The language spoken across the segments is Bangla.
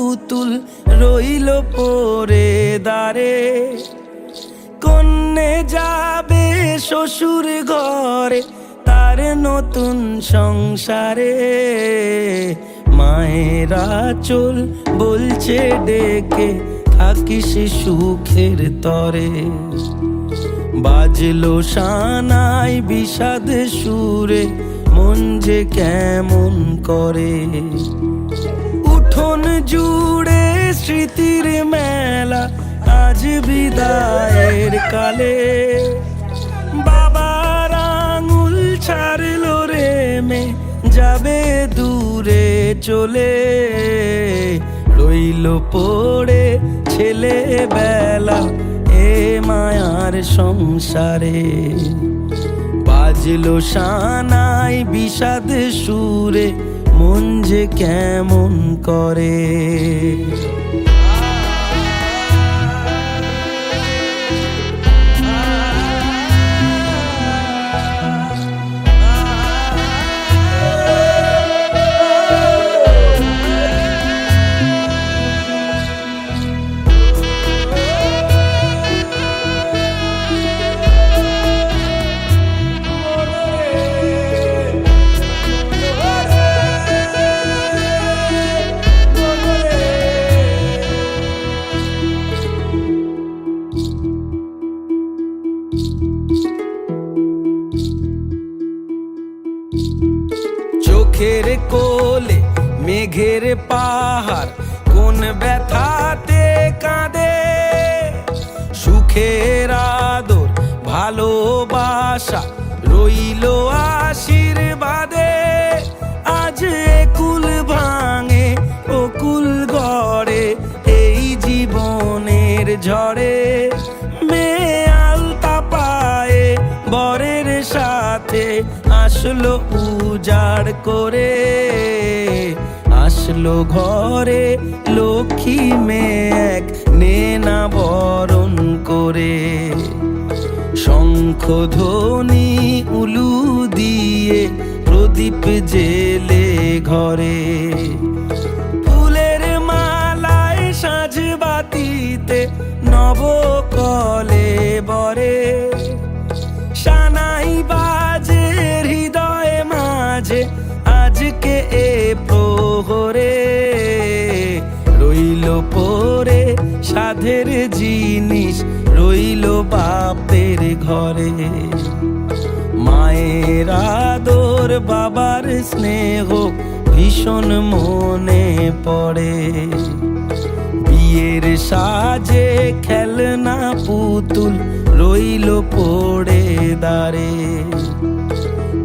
পুতুল রইল পড়ে দাঁড়ে। কন্যে যাবে শ্বশুর ঘরে তার নতুন সংসারে। মায়েরা চল বলছে ডেকে থাকিস সুখের তরে। বাজলো সানাই বিষাদ সুরে মন যে কেমন করে। উঠোন জুড়ে স্মৃতির মেলা আজ বিদায়ের কালে। বাবার আঙুল ছাড়লো রে মে যাবে দূরে চলে। রইল পড়ে ছেলেবেলা এ মায়ার সংসারে। বাজলো সানাই বিষাদ সুরে মন যে কেমন করে। চোখের কোলে মেঘের পাহাড় কোন ব্যথাতে কাঁদে। সুখের আদর ভালোবাসা রইল আশীর্বাদে। আজ কুল ভাঙে অকুল গড়ে এই জীবনের ঝড়ে। মেয়ে আলতা পায়ে বরের সাথে আসলো উজাড় করে। আসলো ঘরে লক্ষ্মী মেঘ নেনা বরণ করে। শঙ্খ ধ্বনি উলু দিয়ে প্রদীপ জেলে ঘরে। ফুলের মালায় সাজ বাতিতে নবকলে বরে। সানাই বাজে হৃদয়ে মাঝে আজকে এ প্রহরে। রইল পরে সাধের জিনিস রইল বাপের ঘরে। মায়ের আদর বাবার স্নেহ ভীষণ মনে পড়ে। বিয়ের সাজে খেলনা পুতুল রইল পড়ে দাঁড়ে।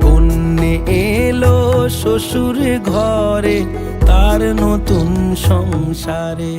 কন্যে এলো শ্বশুর ঘরে তার নতুন সংসারে।